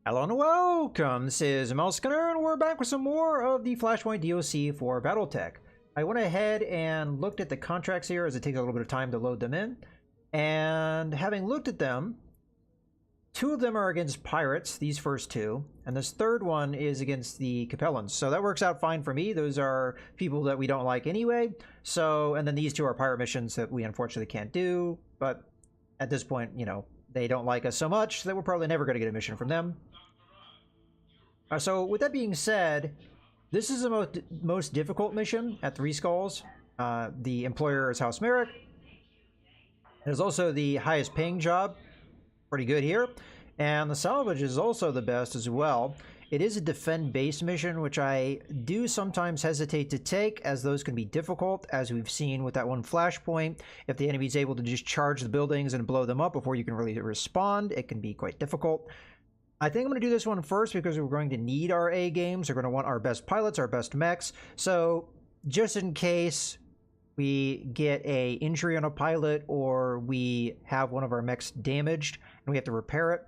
Hello and welcome, this is Skinner, and we're back with some more of the Flashpoint DLC for BattleTech. I went ahead and looked at the contracts here as it takes a little bit of time to load them in. And having looked at them, two of them are against pirates, these first two, and this third one is against the Capellans. So that works out fine for me. Those are people that we don't like anyway. So, and then these two are pirate missions that we unfortunately can't do, but at this point, you know, they don't like us so much that we're probably never going to get a mission from them. So with that being said, this is the most difficult mission at 3 Skulls. The employer is House Merrick. It is also the highest paying job. Pretty good here. And the salvage is also the best as well. It is a defend base mission, which I do sometimes hesitate to take, as those can be difficult, as we've seen with that one Flashpoint. If the enemy is able to just charge the buildings and blow them up before you can really respond, it can be quite difficult. I think I'm going to do this one first because we're going to need our A games. We're going to want our best pilots, our best mechs. So just in case we get a injury on a pilot or we have one of our mechs damaged and we have to repair it,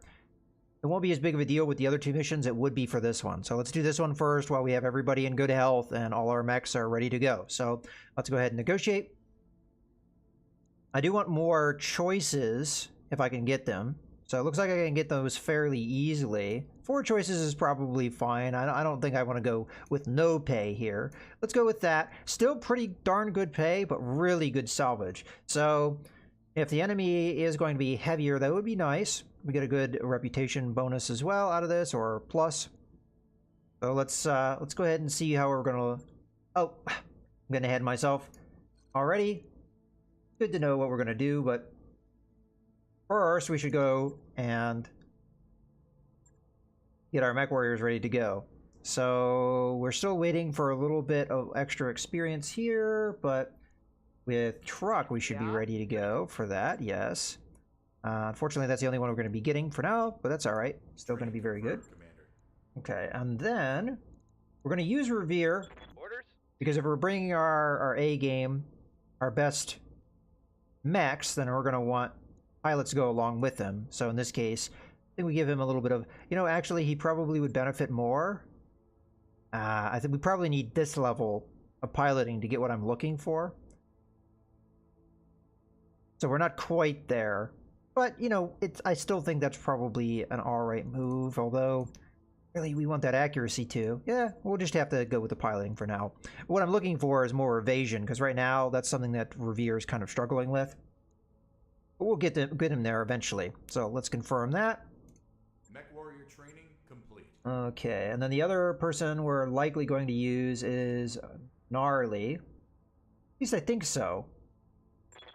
it won't be as big of a deal with the other two missions it would be for this one. So let's do this one first while we have everybody in good health and all our mechs are ready to go. So let's go ahead and negotiate. I do want more choices if I can get them. So it looks like I can get those fairly easily. 4 choices is probably fine. I don't think I want to go with no pay here. Let's go with that. Still pretty darn good pay, but really good salvage. So if the enemy is going to be heavier, that would be nice. We get a good reputation bonus as well out of this, or plus. So let's go ahead and see how we're gonna. Oh, I'm getting ahead of myself already. Good to know what we're gonna do, but first we should go and get our mech warriors ready to go. So we're still waiting for a little bit of extra experience here, but with truck we should be ready to go for that. Yes. Unfortunately, that's the only one we're going to be getting for now, but that's all right. Still going to be very good. Okay, and then we're going to use Revere because if we're bringing our A game, our best mechs, then we're going to want pilots to go along with them. So in this case, I think we give him a little bit of, you know, actually he probably would benefit more. I think we probably need this level of piloting to get what I'm looking for. So we're not quite there. But, you know, I still think that's probably an alright move, although really we want that accuracy too. Yeah, we'll just have to go with the piloting for now. What I'm looking for is more evasion, because right now that's something that Revere is kind of struggling with. But we'll get him there eventually. So let's confirm that. Mech warrior training complete. Okay, and then the other person we're likely going to use is Gnarly. At least I think so.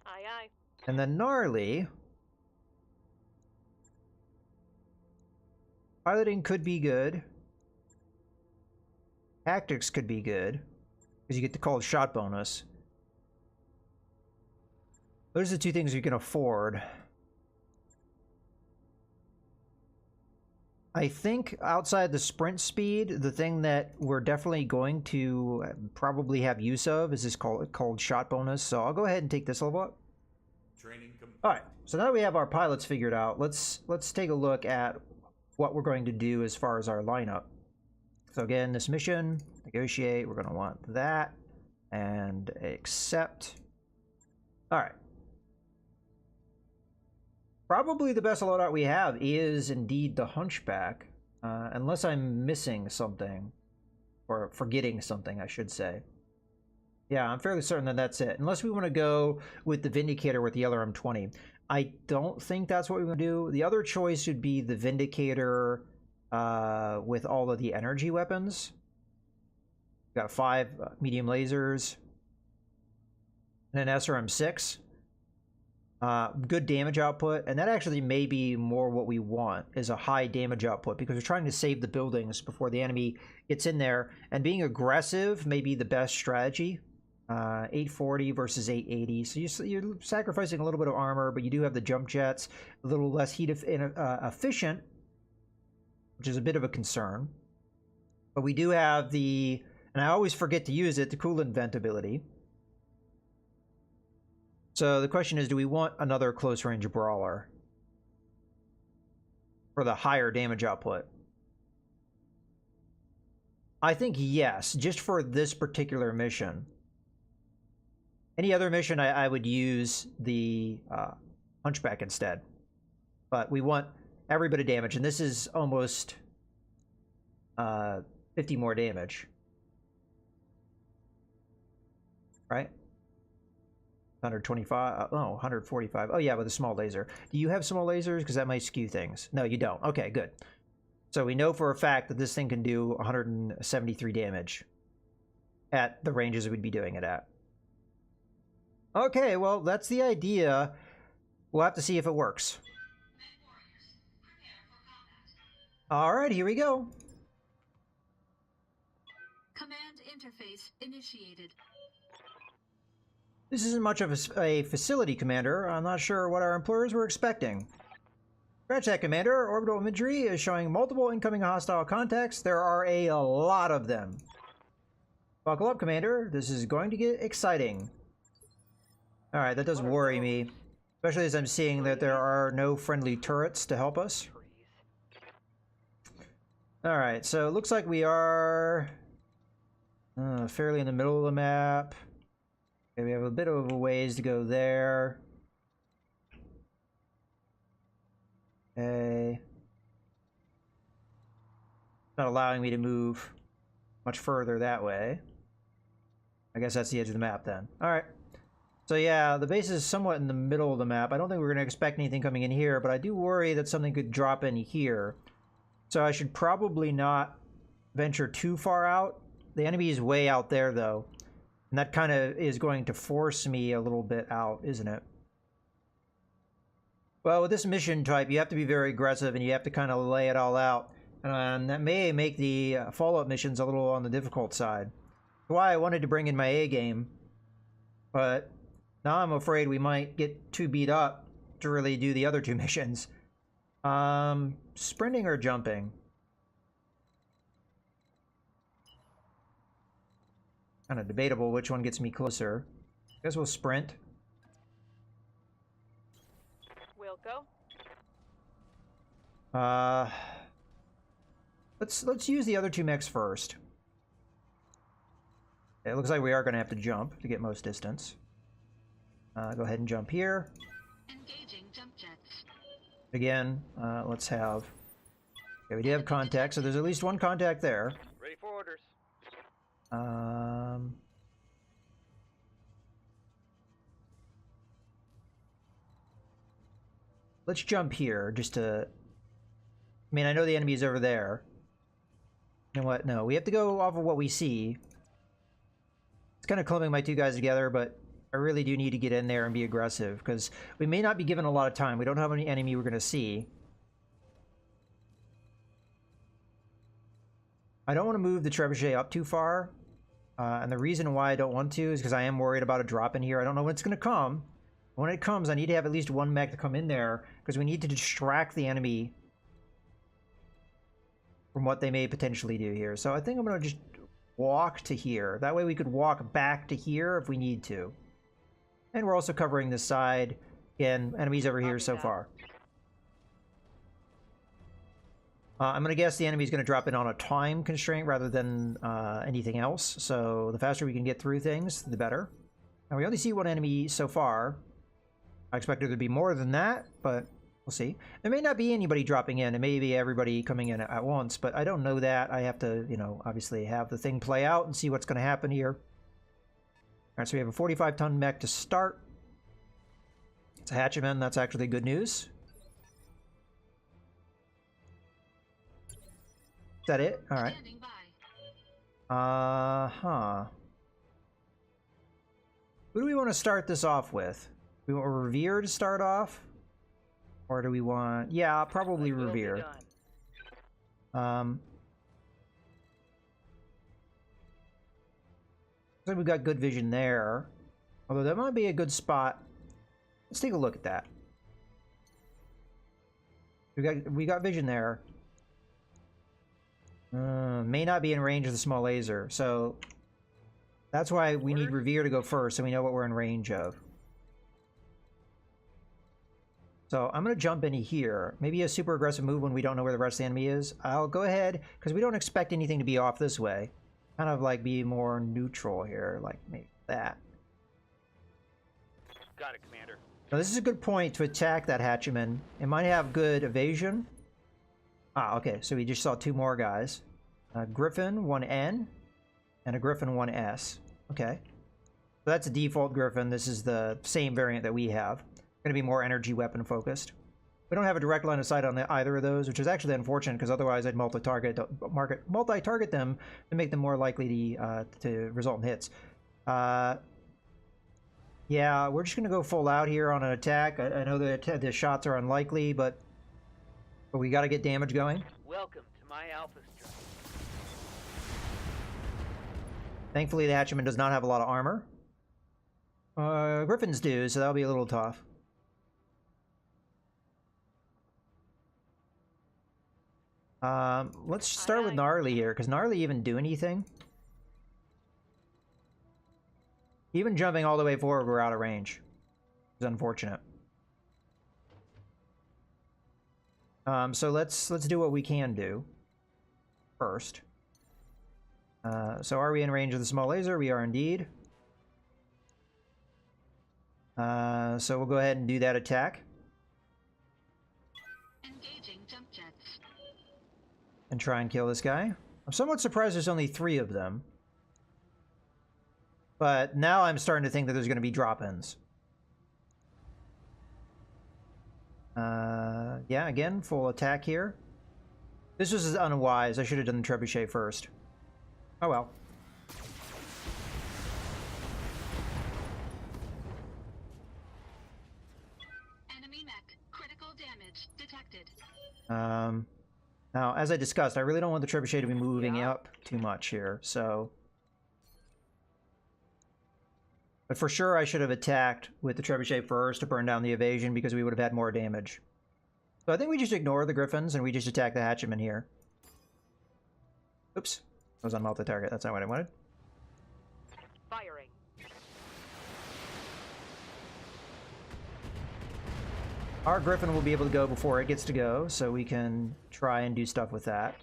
Aye, aye. And then Gnarly, piloting could be good. Tactics could be good, because you get the called shot bonus. Those are the 2 things you can afford. I think outside the sprint speed, the thing that we're definitely going to probably have use of is this called shot bonus. So I'll go ahead and take this level up. All right. So now that we have our pilots figured out, let's take a look at what we're going to do as far as our lineup. So again, this mission, negotiate. We're going to want that and accept. All right. Probably the best loadout we have is indeed the Hunchback, unless I'm missing something, or forgetting something, I should say. Yeah, I'm fairly certain that that's it. Unless we want to go with the Vindicator with the LRM-20. I don't think that's what we want to do. The other choice would be the Vindicator with all of the energy weapons. We've got 5 medium lasers and an SRM-6. Good damage output, and that actually may be more what we want, is a high damage output, because we're trying to save the buildings before the enemy gets in there, and being aggressive may be the best strategy. 840 versus 880, so you're sacrificing a little bit of armor, but you do have the jump jets, a little less heat efficient, which is a bit of a concern. But we do have the, and I always forget to use it, the coolant vent ability. So the question is, do we want another close range brawler for the higher damage output? I think yes, just for this particular mission. Any other mission, I would use the Hunchback instead. But we want every bit of damage, and this is almost 50 more damage. Right? 125, oh, 145. Oh yeah, with a small laser. Do you have small lasers? Because that might skew things. No, you don't. Okay, good. So we know for a fact that this thing can do 173 damage at the ranges we'd be doing it at. Okay, well, that's the idea. We'll have to see if it works. All right, here we go. Command interface initiated. This isn't much of a facility, Commander. I'm not sure what our employers were expecting. Scratch that, Commander. Orbital imagery is showing multiple incoming hostile contacts. There are a lot of them. Buckle up, Commander. This is going to get exciting. Alright, that does worry me. Especially as I'm seeing that there are no friendly turrets to help us. Alright, so it looks like we are fairly in the middle of the map. Okay, we have a bit of a ways to go there. Okay. Not allowing me to move much further that way. I guess that's the edge of the map then. Alright. So yeah, the base is somewhat in the middle of the map. I don't think we're going to expect anything coming in here, but I do worry that something could drop in here. So I should probably not venture too far out. The enemy is way out there though. And that kind of is going to force me a little bit out, isn't it? Well, with this mission type, you have to be very aggressive and you have to kind of lay it all out. And that may make the follow-up missions a little on the difficult side. That's why I wanted to bring in my A game. But now I'm afraid we might get too beat up to really do the other two missions. Sprinting or jumping? Kind of debatable which one gets me closer. I guess we'll sprint. We'll go. Let's use the other two mechs first. It looks like we are going to have to jump to get most distance. Go ahead and jump here. Engaging jump jets. Again, let's have... Okay, we do have contact, so there's at least one contact there. Ready for orders. Let's jump here, just to... I mean, I know the enemy's over there. You know what? No, we have to go off of what we see. It's kind of clumping my two guys together, but I really do need to get in there and be aggressive, because we may not be given a lot of time. We don't have any enemy we're going to see. I don't want to move the trebuchet up too far. And the reason why I don't want to is because I am worried about a drop in here. I don't know when it's going to come. When it comes, I need to have at least one mech to come in there, because we need to distract the enemy from what they may potentially do here. So I think I'm going to just walk to here. That way we could walk back to here if we need to. And we're also covering this side. Again, enemies over here so far. I'm going to guess the enemy's going to drop in on a time constraint rather than anything else. So the faster we can get through things, the better. And we only see one enemy so far. I expect there to be more than that, but we'll see. There may not be anybody dropping in. It may be everybody coming in at once, but I don't know that. I have to, you know, obviously have the thing play out and see what's going to happen here. All right, so we have a 45-ton mech to start. It's a hatchetman. That's actually good news. Is that it? All right. Who do we want to start this off with? We want Revere to start off? Or do we want... Yeah, probably Revere. Looks like we've got good vision there. Although that might be a good spot. Let's take a look at that. We got vision there. May not be in range of the small laser, so that's why we need Revere to go first, so we know what we're in range of. So I'm going to jump into here. Maybe a super aggressive move when we don't know where the rest of the enemy is. I'll go ahead, because we don't expect anything to be off this way. Kind of like be more neutral here, like maybe that. Got it, Commander. Now this is a good point to attack that hatchman. It might have good evasion. Ah, okay, so we just saw two more guys. A Griffin 1N and a Griffin 1S. Okay. So that's a default Griffin. This is the same variant that we have. Going to be more energy weapon focused. We don't have a direct line of sight on either of those, which is actually unfortunate because otherwise I'd multi-target them to make them more likely to result in hits. Yeah, we're just going to go full out here on an attack. I know that the shots are unlikely, but we got to get damage going. Welcome to my Alpha Strike. Thankfully, the hatchman does not have a lot of armor. Griffins do, so that'll be a little tough. Let's start with Gnarly here, because Gnarly even do anything? Even jumping all the way forward, we're out of range. It's unfortunate. So let's do what we can do first. So are we in range of the small laser? We are indeed. So we'll go ahead and do that attack. Engaging jump jets. And try and kill this guy. I'm somewhat surprised there's only 3 of them. But now I'm starting to think that there's going to be drop-ins. Yeah, again, full attack here. This was unwise. I should have done the trebuchet first. Oh well. Enemy mech. Critical damage detected. Now, as I discussed, I really don't want the trebuchet to be moving up too much here, so... But for sure, I should have attacked with the trebuchet first to burn down the evasion because we would have had more damage. So I think we just ignore the Griffins and we just attack the hatchman here. Oops. I was on multi-target. That's not what I wanted. Firing. Our Griffin will be able to go before it gets to go, so we can try and do stuff with that.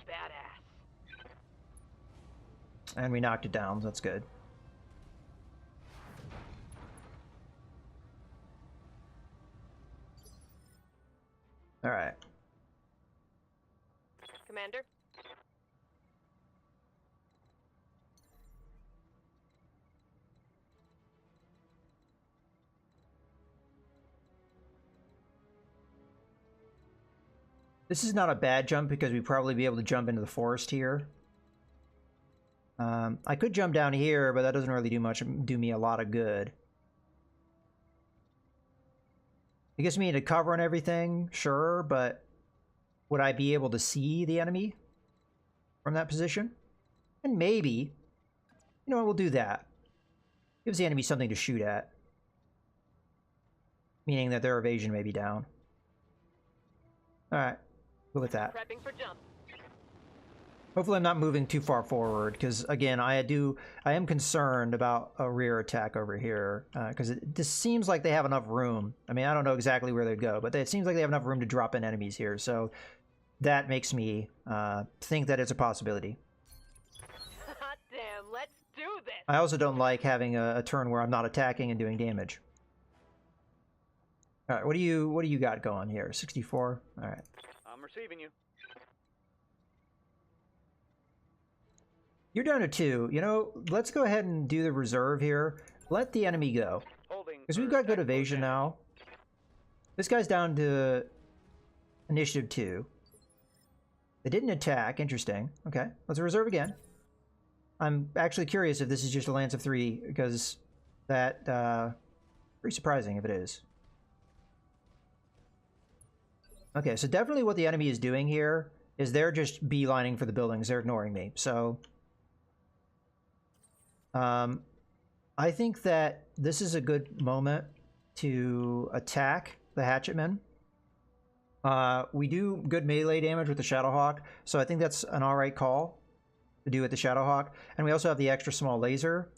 Badass. And we knocked it down, so that's good. Alright. Commander? This is not a bad jump because we'd probably be able to jump into the forest here. I could jump down here, but that doesn't really do me a lot of good. It gives me into cover and everything, sure, but would I be able to see the enemy from that position? And maybe. You know what, we'll do that. Gives the enemy something to shoot at. Meaning that their evasion may be down. Alright, go with that. Prepping for jump. Hopefully I'm not moving too far forward, because again, I am concerned about a rear attack over here, because this seems like they have enough room. I mean, I don't know exactly where they'd go, but it seems like they have enough room to drop in enemies here, so that makes me think that it's a possibility. Hot damn, let's do this! I also don't like having a turn where I'm not attacking and doing damage. Alright, what do you got going here? 64? Alright. I'm receiving you. You're down to 2. You know, let's go ahead and do the reserve here. Let the enemy go. Holding. Because we've got good evasion now. This guy's down to initiative 2. They didn't attack. Interesting. Okay, let's reserve again. I'm actually curious if this is just a Lance of 3, because that, pretty surprising if it is. Okay, so definitely what the enemy is doing here is they're just beelining for the buildings. They're ignoring me, so... I think that this is a good moment to attack the hatchetmen. We do good melee damage with the Shadowhawk, so I think that's an alright call to do with the Shadowhawk. And we also have the extra small laser.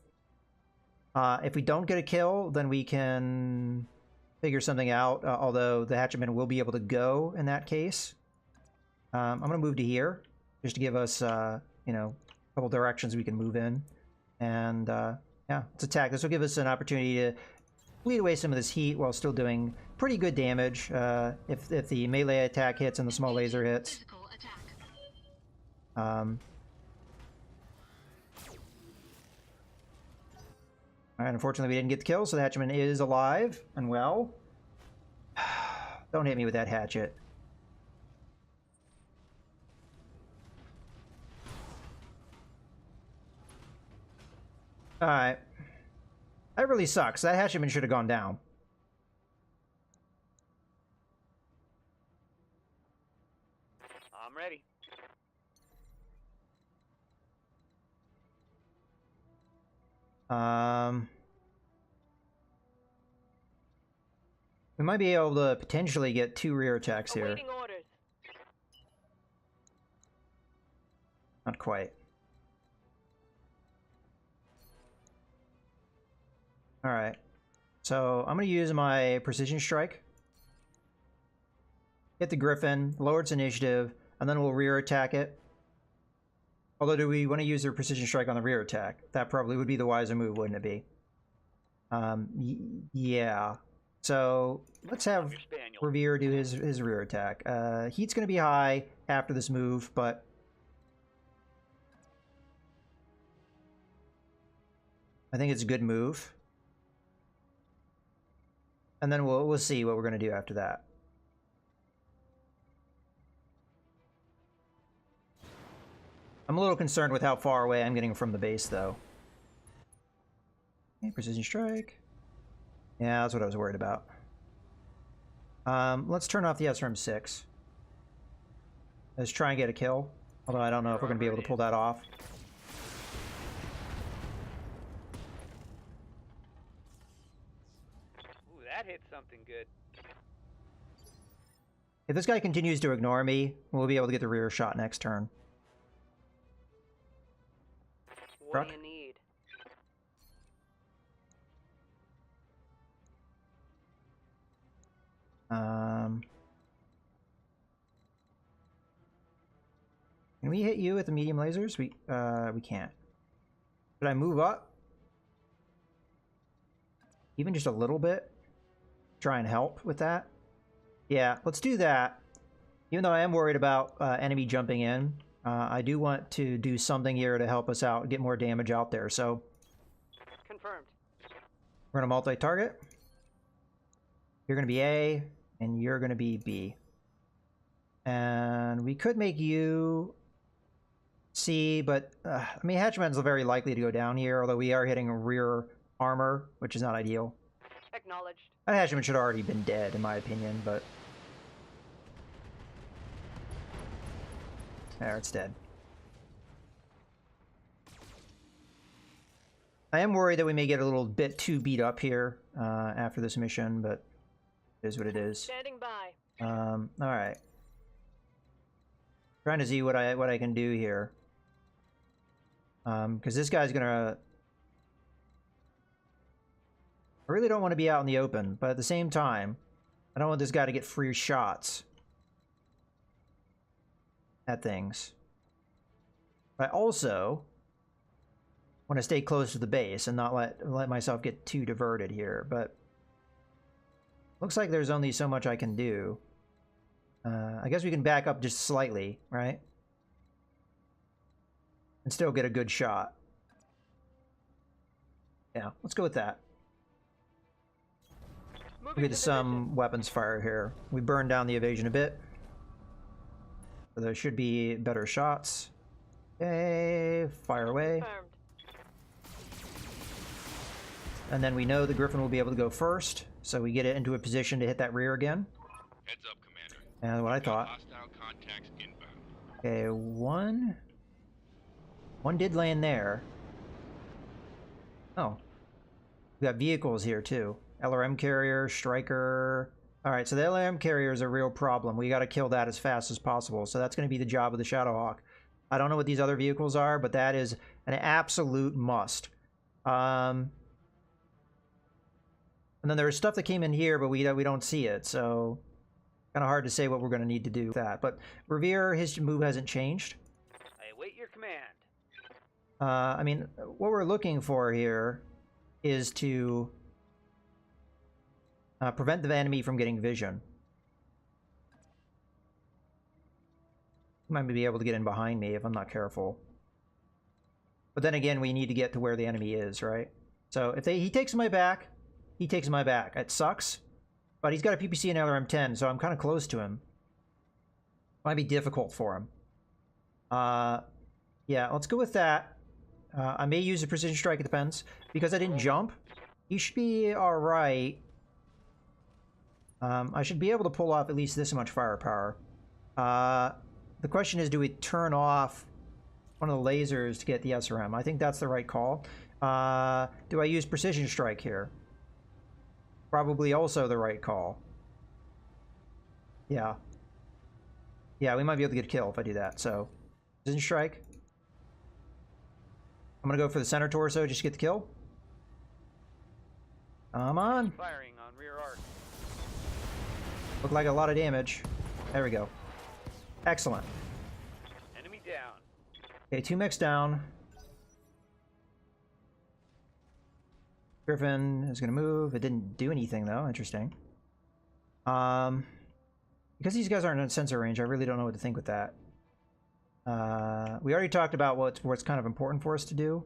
If we don't get a kill, then we can figure something out, although the hatchetman will be able to go in that case. I'm going to move to here, just to give us, you know, a couple directions we can move in. And, yeah, let's attack. This will give us an opportunity to bleed away some of this heat while still doing pretty good damage, if the melee attack hits and the small laser hits. Physical attack. Alright, unfortunately we didn't get the kill, so the hatchman is alive and well. Don't hit me with that hatchet. Alright. That really sucks. That hatchetman should have gone down. I'm ready. We might be able to potentially get 2 rear attacks here. Awaiting orders. Not quite. Alright. So, I'm going to use my precision strike. Hit the Griffin, lower its initiative, and then we'll rear attack it. Although, do we want to use their precision strike on the rear attack? That probably would be the wiser move, wouldn't it be? Yeah. So, let's have Your spaniel. Revere do his rear attack. Heat's going to be high after this move, but I think it's a good move. And then we'll see what we're going to do after that. I'm a little concerned with how far away I'm getting from the base, though. Okay, precision strike. Yeah, that's what I was worried about. Let's turn off the SRM-6. Let's try and get a kill. Although I don't know if we're going to be able to pull that off. Ooh, that hit something good. If this guy continues to ignore me, we'll be able to get the rear shot next turn. What Truck? do you need? Can we hit you with the medium lasers? We can't. Should I move up? Even just a little bit? Try and help with that? Yeah, let's do that. Even though I am worried about enemy jumping in, I do want to do something here to help us out, get more damage out there. So Confirmed. we're going to multi-target. You're going to be A, and you're going to be B. And we could make you C, but I mean, Hatchman's very likely to go down here, although we are hitting rear armor, which is not ideal. Acknowledged. That Hatchman should have already been dead, in my opinion, but there, it's dead. I am worried that we may get a little bit too beat up here after this mission, but it is what it is. Standing by. All right. Trying to see what I can do here, because this guy's gonna. I really don't want to be out in the open, but at the same time, I don't want this guy to get free shots at things. But I also want to stay close to the base and not let myself get too diverted here. But looks like there's only so much I can do. I guess we can back up just slightly, right? And still get a good shot. Yeah, let's go with that. Moving We'll get to some weapons fire here. We burned down the evasion a bit. So there should be better shots. Okay, fire away. Confirmed. And then we know the Griffin will be able to go first, so we get it into a position to hit that rear again. Heads up, Commander. And what I thought. Hostile contacts inbound. Okay, one did land there. Oh. We got vehicles here too. LRM carrier, Striker. Alright, so the LRM carrier is a real problem. We gotta kill that as fast as possible. So that's gonna be the job of the Shadowhawk. I don't know what these other vehicles are, but that is an absolute must. And then there's stuff that came in here, but we don't see it, so kind of hard to say what we're going to need to do with that. But Revere, his move hasn't changed. I await your command. I mean, what we're looking for here is to prevent the enemy from getting vision. He might be able to get in behind me if I'm not careful. But then again, we need to get to where the enemy is, right? So if he takes my back, he takes my back. It sucks, but he's got a PPC and LRM-10, so I'm kind of close to him. Might be difficult for him. Yeah, let's go with that. I may use a precision strike, it depends. Because I didn't jump, he should be alright. I should be able to pull off at least this much firepower. The question is, do we turn off one of the lasers to get the SRM? I think that's the right call. Do I use precision strike here? Probably also the right call. Yeah. Yeah, we might be able to get a kill if I do that, so... Precision strike. I'm gonna go for the center torso just to get the kill. Come on! Firing on rear arc. Look like a lot of damage. There we go. Excellent. Enemy down. Okay, 2 mechs down. Griffin is gonna move. It didn't do anything though. Interesting. Because these guys aren't in sensor range, I really don't know what to think with that. We already talked about what's kind of important for us to do.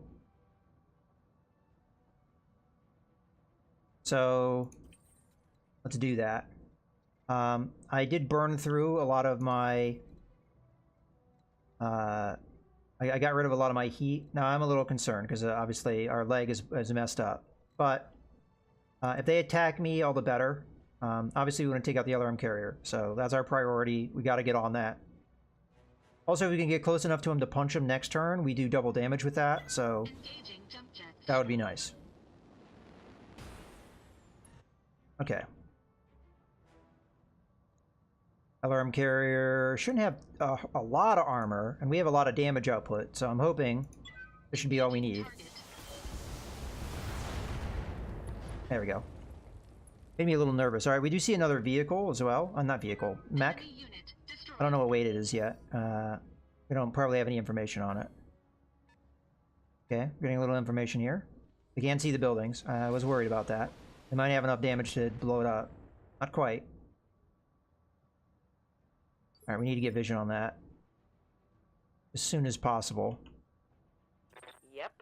So let's do that. I did burn through a lot of my... I got rid of a lot of my heat. Now I'm a little concerned because obviously our leg is messed up. But if they attack me, all the better. Obviously we want to take out the LRM carrier, so that's our priority. We got to get on that. Also, if we can get close enough to him to punch him next turn, we do double damage with that, so that would be nice. Okay. LRM carrier shouldn't have a lot of armor, and we have a lot of damage output, so I'm hoping this should be all we need. There we go. Made me a little nervous. Alright, we do see another vehicle as well. Not vehicle, mech. I don't know what weight it is yet. We don't probably have any information on it. Okay, we're getting a little information here. We can't see the buildings. I was worried about that. They might have enough damage to blow it up. Not quite. Alright, we need to get vision on that as soon as possible. Yep.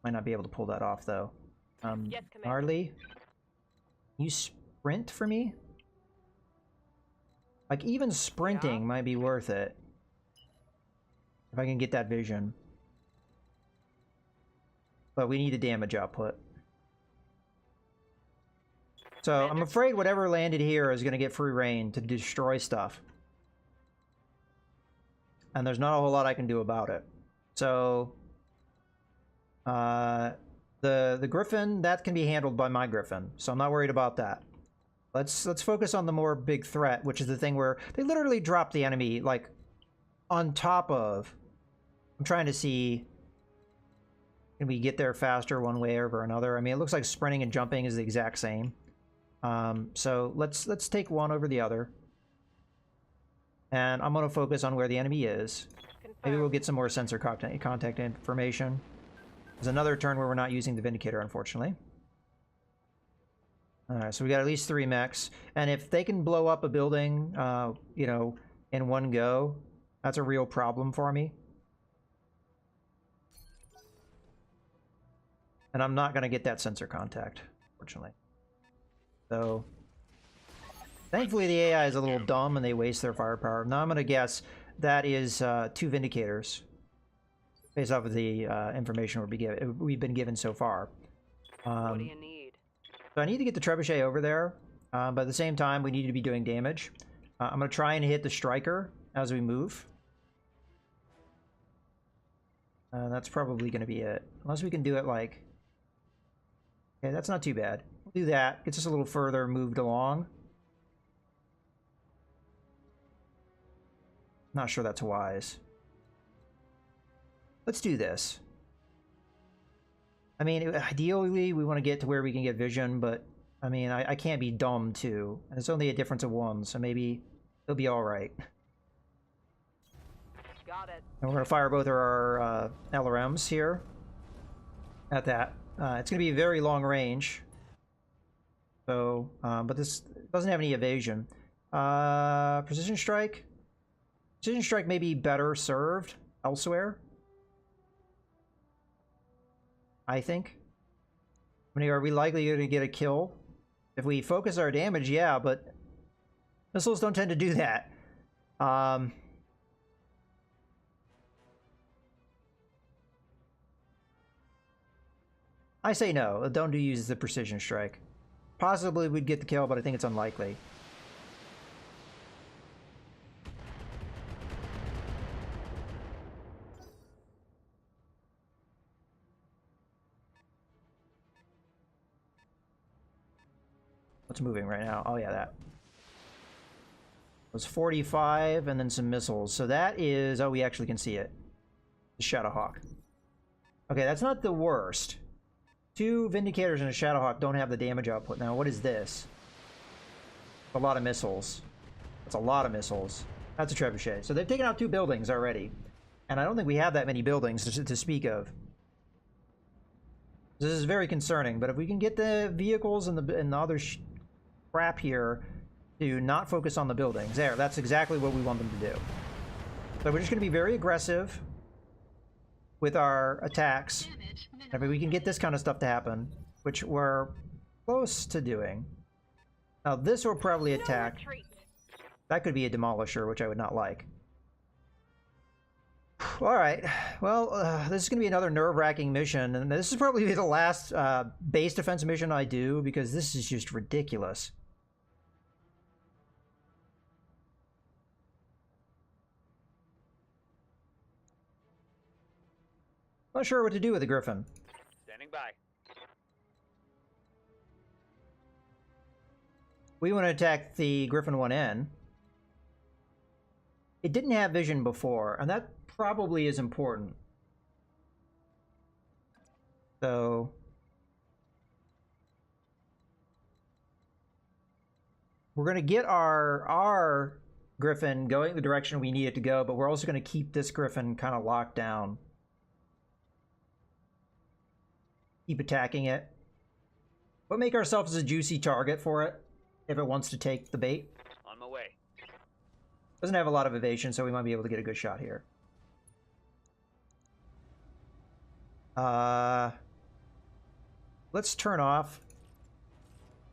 Might not be able to pull that off, though. Yes, Commander. Harley, can you sprint for me? Like, even sprinting might be worth it. If I can get that vision. But we need the damage output. So, I'm afraid whatever landed here is going to get free reign to destroy stuff. And there's not a whole lot I can do about it. So... The Griffin, that can be handled by my Griffin, so I'm not worried about that. Let's focus on the more big threat, which is the thing where they literally drop the enemy, like, on top of... I'm trying to see... Can we get there faster one way over another? I mean, it looks like sprinting and jumping is the exact same. So let's take one over the other. And I'm going to focus on where the enemy is. Maybe we'll get some more sensor contact information. There's another turn where we're not using the Vindicator, unfortunately. Alright, so we got at least 3 mechs. And if they can blow up a building, you know, in one go, that's a real problem for me. And I'm not going to get that sensor contact, fortunately. So, thankfully the AI is a little dumb and they waste their firepower. Now I'm going to guess that is 2 Vindicators. Based off of the information we've been given so far. What do you need? So I need to get the trebuchet over there, but at the same time we need to be doing damage. I'm going to try and hit the striker as we move. That's probably going to be it. Unless we can do it like... Okay, that's not too bad. We'll do that. Gets us a little further moved along. Not sure that's wise. Let's do this. I mean, ideally, we want to get to where we can get vision, but I mean, I can't be dumb too. And it's only a difference of 1, so maybe it'll be all right. Got it. And we're going to fire both of our LRMs here at that. It's going to be very long range. So, but this doesn't have any evasion. Precision strike. Precision strike may be better served elsewhere, I think. I mean, are we likely going to get a kill? If we focus our damage, yeah, but missiles don't tend to do that. I say no. Don't use the precision strike. Possibly we'd get the kill, but I think it's unlikely. What's moving right now? Oh yeah, that. It was 45 and then some missiles. So that is... Oh, we actually can see it. The Shadowhawk. Okay, that's not the worst. 2 Vindicators and a Shadowhawk don't have the damage output. Now, what is this? A lot of missiles. That's a lot of missiles. That's a trebuchet. So they've taken out 2 buildings already. And I don't think we have that many buildings to speak of. This is very concerning, but if we can get the vehicles and the other crap here to not focus on the buildings. There, that's exactly what we want them to do. So we're just going to be very aggressive with our attacks. I mean, we can get this kind of stuff to happen, which we're close to doing. Now, this will probably attack. No retreat. That could be a demolisher, which I would not like. All right. Well, this is going to be another nerve-wracking mission, and this is probably the last base defense mission I do, because this is just ridiculous. Not sure what to do with the Griffin. Standing by. We want to attack the Griffin 1N. It didn't have vision before, and that probably is important. So... we're going to get our Griffin going the direction we need it to go, but we're also going to keep this Griffin kind of locked down. Keep attacking it. But make ourselves a juicy target for it if it wants to take the bait. On my way. Doesn't have a lot of evasion, so we might be able to get a good shot here. Let's turn off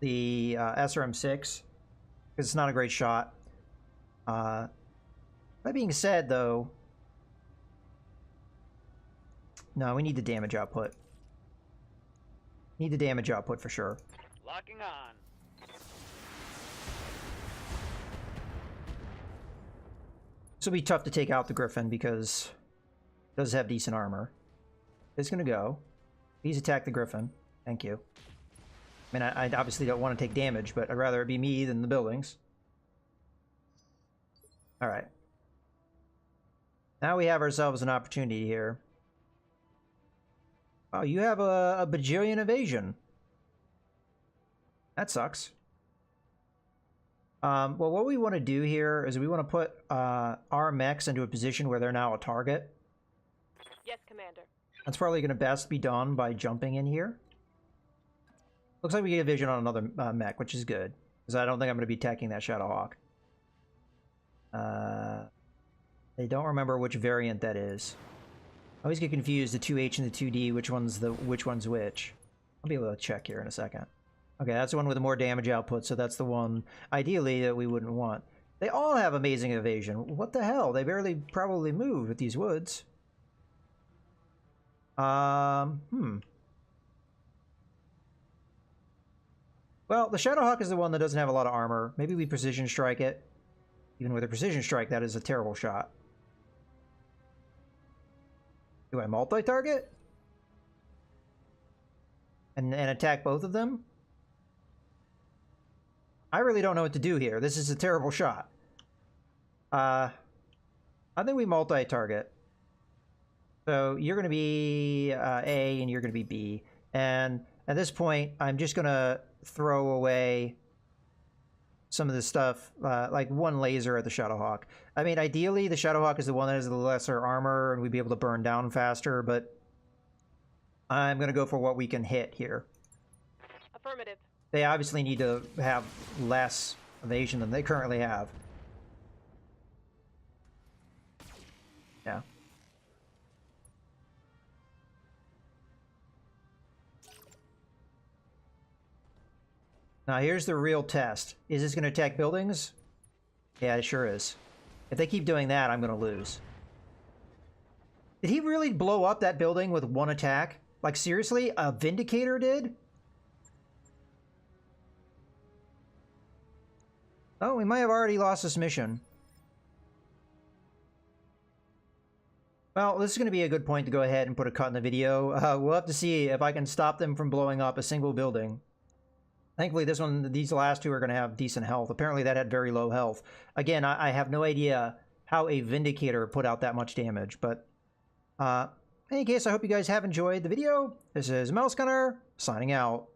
the SRM-6 because it's not a great shot. That being said, though, no, we need the damage output. Need the damage output for sure. Locking on. This will be tough to take out the Griffin because it does have decent armor. It's gonna go. Please attack the Griffin. Thank you. I mean, I obviously don't want to take damage, but I'd rather it be me than the buildings. Alright. Now we have ourselves an opportunity here. Oh, you have a bajillion evasion. That sucks. Well, what we want to do here is we want to put our mechs into a position where they're now a target. Yes, Commander. That's probably going to best be done by jumping in here. Looks like we get a vision on another mech, which is good. Because I don't think I'm going to be attacking that Shadowhawk. I don't remember which variant that is. I always get confused, the 2H and the 2D, which one's which. I'll be able to check here in a second. Okay, that's the one with the more damage output, so that's the one, ideally, that we wouldn't want. They all have amazing evasion. What the hell? They barely probably move with these woods. Well, the Shadowhawk is the one that doesn't have a lot of armor. Maybe we precision strike it. Even with a precision strike, that is a terrible shot. Do I multi-target? And attack both of them? I really don't know what to do here. This is a terrible shot. I think we multi-target. So you're going to be A and you're going to be B. And at this point, I'm just going to throw away some of the stuff, like one laser at the Shadowhawk. I mean, ideally, the Shadowhawk is the one that has the lesser armor, and we'd be able to burn down faster, but I'm going to go for what we can hit here. Affirmative. They obviously need to have less evasion than they currently have. Yeah. Now here's the real test. Is this going to attack buildings? Yeah, it sure is. If they keep doing that, I'm going to lose. Did he really blow up that building with one attack? Like, seriously? A Vindicator did? Oh, we might have already lost this mission. Well, this is going to be a good point to go ahead and put a cut in the video. We'll have to see if I can stop them from blowing up a single building. Thankfully, these last two are going to have decent health. Apparently, that had very low health. Again, I have no idea how a Vindicator put out that much damage. But in any case, I hope you guys have enjoyed the video. This is Mouse Gunner, signing out.